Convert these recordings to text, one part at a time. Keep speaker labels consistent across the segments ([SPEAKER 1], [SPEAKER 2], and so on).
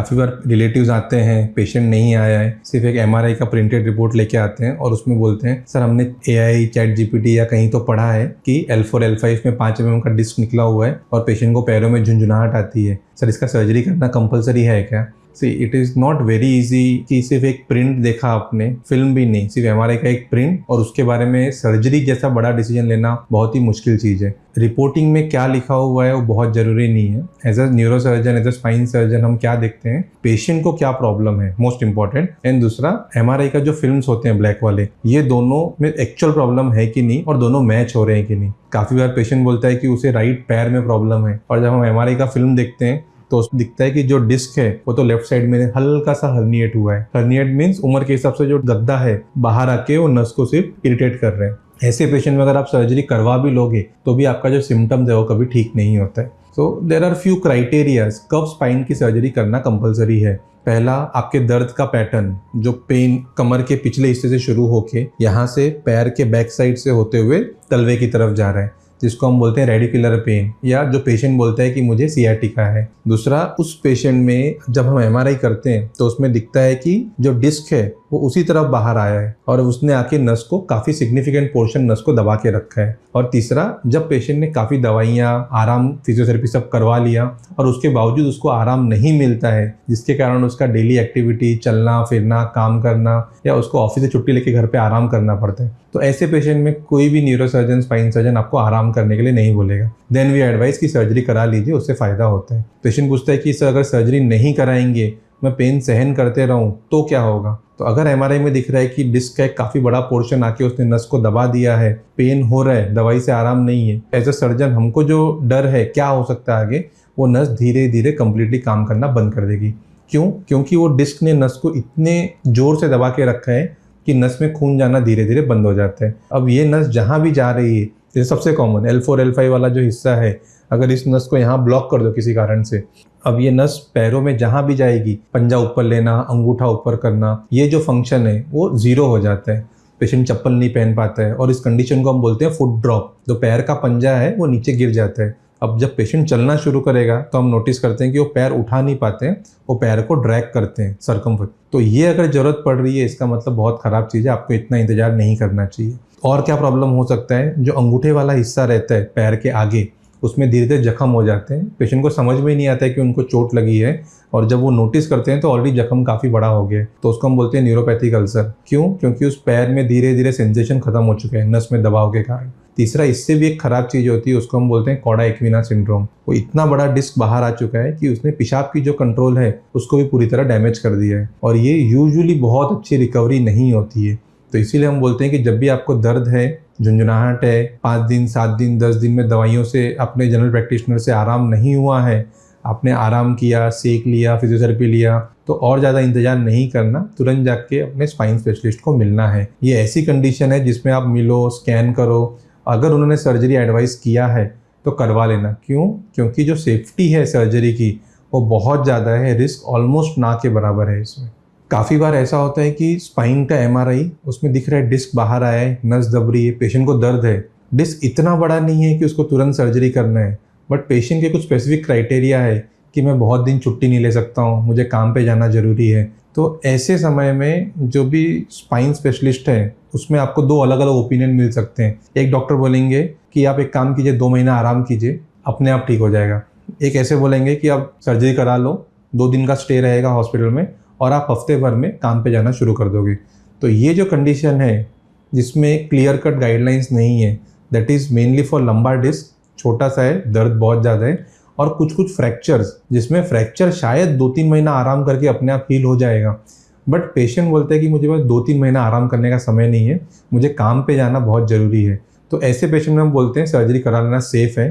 [SPEAKER 1] काफ़ी बार रिलेटिव्स आते हैं, पेशेंट नहीं आया है, सिर्फ एक एमआरआई का प्रिंटेड रिपोर्ट लेके आते हैं और उसमें बोलते हैं सर हमने एआई, चैट जीपीटी या कहीं तो पढ़ा है कि L4 L5 में 5 mm का डिस्क निकला हुआ है और पेशेंट को पैरों में झुंझुनाहट आती है, सर इसका सर्जरी करना कंपलसरी है क्या? See it is not very easy कि सिर्फ एक प्रिंट देखा आपने, फिल्म भी नहीं, सिर्फ एमआरआई का एक प्रिंट और उसके बारे में सर्जरी जैसा बड़ा डिसीजन लेना बहुत ही मुश्किल चीज़ है। रिपोर्टिंग में क्या लिखा हुआ है वो बहुत ज़रूरी नहीं है। As a neurosurgeon, as a spine surgeon हम क्या देखते हैं, पेशेंट को क्या प्रॉब्लम है, मोस्ट इंपॉर्टेंट। एंड दूसरा, एमआरआई का जो फिल्म्स होते हैं ब्लैक वाले, ये दोनों में एक्चुअल प्रॉब्लम है कि नहीं और दोनों मैच हो रहे हैं कि नहीं। काफ़ी बार पेशेंट बोलता है कि उसे राइट पैर में प्रॉब्लम है और जब हम एमआरआई का फिल्म देखते हैं तो दिखता है कि जो डिस्क है वो तो लेफ्ट साइड में हल्का सा हर्निएट हुआ है। हर्निएट मीन्स उम्र के हिसाब से जो गद्दा है बाहर आके वो नस को सिर्फ इरिटेट कर रहे हैं। ऐसे पेशेंट में अगर आप सर्जरी करवा भी लोगे तो भी आपका जो सिम्टम्स है वो कभी ठीक नहीं होता है। So there are few criterias कब स्पाइन की सर्जरी करना कंपलसरी है। पहला, आपके दर्द का पैटर्न, जो पेन कमर के पिछले हिस्से से शुरू होके यहाँ से पैर के बैक साइड से होते हुए तलवे की तरफ जा रहा है, जिसको हम बोलते हैं रेडिकुलर पेन, या जो पेशेंट बोलता है कि मुझे सियाटिका है। दूसरा, उस पेशेंट में जब हम एमआरआई करते हैं तो उसमें दिखता है कि जो डिस्क है वो उसी तरफ बाहर आया है और उसने आके नस को काफ़ी सिग्निफिकेंट पोर्शन नस को दबा के रखा है। और तीसरा, जब पेशेंट ने काफ़ी दवाइयाँ, आराम, फिजियोथेरेपी सब करवा लिया और उसके बावजूद उसको आराम नहीं मिलता है, जिसके कारण उसका डेली एक्टिविटी, चलना फिरना, काम करना या उसको ऑफिस से छुट्टी लेके घर पे आराम करना पड़ता है, तो ऐसे पेशेंट में कोई भी न्यूरोसर्जन, स्पाइन सर्जन आपको आराम करने के लिए नहीं बोलेगा। देन वी एडवाइस कि सर्जरी करा लीजिए, उससे फ़ायदा होता है। पेशेंट पूछता है कि सर अगर सर्जरी नहीं कराएंगे, मैं पेन सहन करते रहूं तो क्या होगा? तो अगर एमआरआई में दिख रहा है कि डिस्क का एक काफ़ी बड़ा पोर्शन आके उसने नस को दबा दिया है, पेन हो रहा है, दवाई से आराम नहीं है, एज अ सर्जन हमको जो डर है क्या हो सकता है आगे, वो नस धीरे धीरे कंप्लीटली काम करना बंद कर देगी। क्यों? क्योंकि वो डिस्क ने नस को इतने ज़ोर से दबा के रखा है कि नस में खून जाना धीरे धीरे बंद हो जाता है। अब ये नस जहाँ भी जा रही है, जैसे सबसे कॉमन L4 L5 वाला जो हिस्सा है, अगर इस नस को यहाँ ब्लॉक कर दो किसी कारण से, अब ये नस पैरों में जहाँ भी जाएगी, पंजा ऊपर लेना, अंगूठा ऊपर करना, ये जो फंक्शन है वो ज़ीरो हो जाता है। पेशेंट चप्पल नहीं पहन पाता है और इस कंडीशन को हम बोलते हैं फुट ड्रॉप। जो पैर का पंजा है वो नीचे गिर जाता है। अब जब पेशेंट चलना शुरू करेगा तो हम नोटिस करते हैं कि वो पैर उठा नहीं पाते हैं, वो पैर को ड्रैग करते हैं सर्कमफरेंस। तो ये अगर ज़रूरत पड़ रही है, इसका मतलब बहुत ख़राब चीज़ है, आपको इतना इंतज़ार नहीं करना चाहिए। और क्या प्रॉब्लम हो सकता है, जो अंगूठे वाला हिस्सा रहता है पैर के आगे, उसमें धीरे धीरे जख्म हो जाते हैं। पेशेंट को समझ में नहीं आता है कि उनको चोट लगी है और जब वो नोटिस करते हैं तो ऑलरेडी जख्म काफ़ी बड़ा हो गया है, तो उसको हम बोलते हैं न्यूरोपैथिक अल्सर। क्यों? क्योंकि उस पैर में धीरे धीरे सेंसेशन खत्म हो चुके हैं नस में दबाव के कारण। तीसरा, इससे भी एक खराब चीज़ होती है, उसको हम बोलते हैं कॉडा इक्विना सिंड्रोम। वो इतना बड़ा डिस्क बाहर आ चुका है कि उसने पेशाब की जो कंट्रोल है उसको भी पूरी तरह डैमेज कर दिया है और ये यूजुअली बहुत अच्छी रिकवरी नहीं होती है। तो इसीलिए हम बोलते हैं कि जब भी आपको दर्द है, झुंझुनाहट है, 5 दिन, 7 दिन, 10 दिन में दवाइयों से, अपने जनरल प्रैक्टिशनर से आराम नहीं हुआ है, आपने आराम किया, सेक लिया, फिजियोथेरेपी लिया, तो और ज़्यादा इंतजार नहीं करना, तुरंत जाके अपने स्पाइन स्पेशलिस्ट को मिलना है। ये ऐसी कंडीशन है जिसमें आप मिलो, स्कैन करो, अगर उन्होंने सर्जरी एडवाइस किया है तो करवा लेना। क्यों? क्योंकि जो सेफ्टी है सर्जरी की वो बहुत ज़्यादा है, रिस्क ऑलमोस्ट ना के बराबर है इसमें। काफ़ी बार ऐसा होता है कि स्पाइन का एमआरआई, उसमें दिख रहा है डिस्क बाहर आया है, नस दब रही है, पेशेंट को दर्द है, डिस्क इतना बड़ा नहीं है कि उसको तुरंत सर्जरी करना है, बट पेशेंट के कुछ स्पेसिफिक क्राइटेरिया है कि मैं बहुत दिन छुट्टी नहीं ले सकता हूँ, मुझे काम पे जाना ज़रूरी है। तो ऐसे समय में जो भी स्पाइन स्पेशलिस्ट है उसमें आपको 2 अलग अलग ओपिनियन मिल सकते हैं। एक डॉक्टर बोलेंगे कि आप एक काम कीजिए, 2 महीना आराम कीजिए, अपने आप ठीक हो जाएगा। एक ऐसे बोलेंगे कि आप सर्जरी करा लो, 2 दिन का स्टे रहेगा हॉस्पिटल में और आप हफ्ते भर में काम पे जाना शुरू कर दोगे। तो ये जो कंडीशन है जिसमें क्लियर कट गाइडलाइंस नहीं है, that is mainly for lumbar disc, छोटा सा है, दर्द बहुत ज़्यादा है, और कुछ फ्रैक्चर्स जिसमें फ्रैक्चर शायद 2-3 महीना आराम करके अपने आप हील हो जाएगा, बट पेशेंट बोलते हैं कि मुझे बस 2-3 महीना आराम करने का समय नहीं है, मुझे काम पे जाना बहुत ज़रूरी है। तो ऐसे पेशेंट में हम बोलते हैं सर्जरी करा लेना सेफ़ है,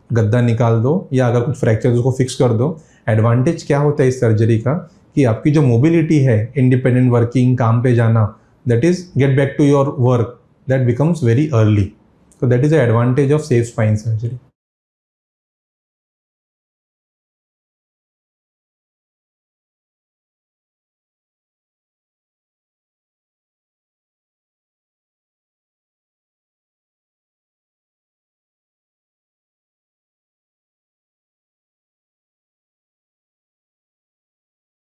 [SPEAKER 1] गद्दा निकाल दो या अगर कुछ फ्रैक्चर उसको फिक्स कर दो। एडवांटेज क्या होता है इस सर्जरी का कि आपकी जो मोबिलिटी है, इंडिपेंडेंट वर्किंग, काम पे जाना, that is get back to your work, that becomes very early. So that is the advantage of safe spine surgery.